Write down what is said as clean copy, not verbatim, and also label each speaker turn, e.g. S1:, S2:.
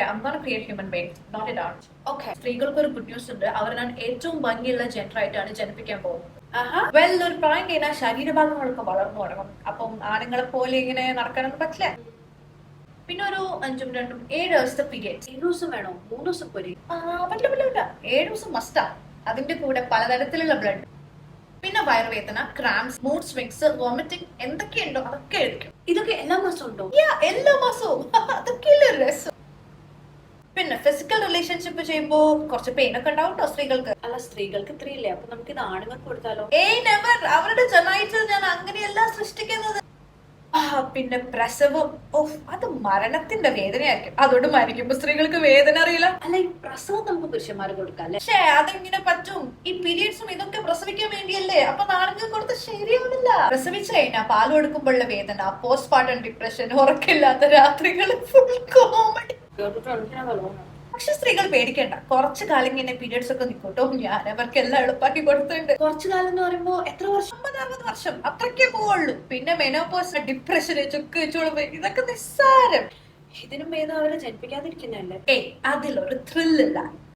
S1: I'm gonna create human being, not a dart. Okay. സ്ത്രീകൾക്ക് ഒരു good news ഉണ്ട്. അവരാണ് ഏറ്റവും ഭംഗിയുള്ള ജെൻഡർ ആയിട്ടാണ് ജനിപ്പിക്കാൻ പോകുന്നത്. വെൽ, ഒരു പ്രായം കഴിഞ്ഞാൽ ശരീരഭാഗങ്ങളൊക്കെ വളർന്നു തുടങ്ങും. അപ്പം ആണുങ്ങളെ പോലെ ഇങ്ങനെ നടക്കാനൊന്നും പറ്റില്ല. പിന്നെ ഒരു 5 2 7 ദിവസത്തെ പീരിയഡ്സ്. 7 ദിവസം വേണോ? 3 ദിവസം പോരെ? പറ്റില്ല. 7 ദിവസം മസ്റ്റാ. അതിന്റെ കൂടെ പലതരത്തിലുള്ള ബ്ലഡ്, പിന്നെ വയറുവേദന, ക്രാംസ്, മൂഡ് സ്വിങ്സ്, വോമിറ്റിംഗ്, എന്തൊക്കെയുണ്ടോ അതൊക്കെ ആയിരിക്കും.
S2: ഇതൊക്കെ എല്ലാ മാസവും ഉണ്ടോ?
S1: എല്ലാ മാസവും. അതൊക്കെയല്ലേ രസം. പിന്നെ ഫിസിക്കൽ റിലേഷൻഷിപ്പ് ചെയ്യുമ്പോ കുറച്ച് പെയിൻ ഒക്കെ ഉണ്ടാവും കേട്ടോ സ്ത്രീകൾക്ക്.
S2: അല്ല, സ്ത്രീകൾക്ക് ഇത്രയില്ലേ? അപ്പൊ നമുക്ക് ഇത് ആണുങ്ങൾക്ക് കൊടുത്താലോ?
S1: നെവർ. അവരുടെ ജനൈറ്റൽ ഞാൻ അങ്ങനെയല്ല സൃഷ്ടിക്കുന്നത്. പിന്നെ പ്രസവം, അത് മരണത്തിന്റെ വേദനയായിരിക്കും. അതുകൊണ്ട് മരിക്കുമ്പോ സ്ത്രീകൾക്ക് വേദന അറിയില്ല.
S2: അല്ല, ഈ പ്രസവം നമുക്ക് പുരുഷന്മാര് കൊടുക്കാം അല്ലെ?
S1: പക്ഷേ അതെങ്ങനെ പറ്റും? ഈ പീരിയഡ്സും ഇതൊക്കെ പ്രസവിക്കാൻ വേണ്ടിയല്ലേ. അപ്പൊ നാണുങ്ങൾ കൊടുത്ത് ശരിയാവില്ല. പ്രസവിച്ചു കഴിഞ്ഞാൽ പാൽ കൊടുക്കുമ്പോഴുള്ള വേദന, പോസ്റ്റ്മോർട്ടം ഡിപ്രഷൻ, ഉറക്കില്ലാത്ത രാത്രികൾ, ഫുൾ കോമഡി. പക്ഷെ സ്ത്രീകൾ പേടിക്കണ്ട. കുറച്ചു കാലം ഇങ്ങനെ പീരിയഡ്സ് ഒക്കെ നിൽക്കട്ടോ. ഞാൻ അവർക്ക് എല്ലാം എളുപ്പാക്കി കൊടുത്തിട്ടുണ്ട്.
S2: കുറച്ചു കാലം എന്ന് പറയുമ്പോ എത്ര വർഷം?
S1: 50-60 വർഷം അത്രയ്ക്കേ പോവുള്ളൂ. പിന്നെ മെനോപോസ്, ഡിപ്രഷന്, ചുക്ക് ചുളുമ്പ്, ഇതൊക്കെ നിസ്സാരം.
S2: ഇതിനും ഭേദം അവരെ ജനിപ്പിക്കാതിരിക്കുന്നല്ലേ?
S1: അതിലൊരു ത്രില്ലില്ല.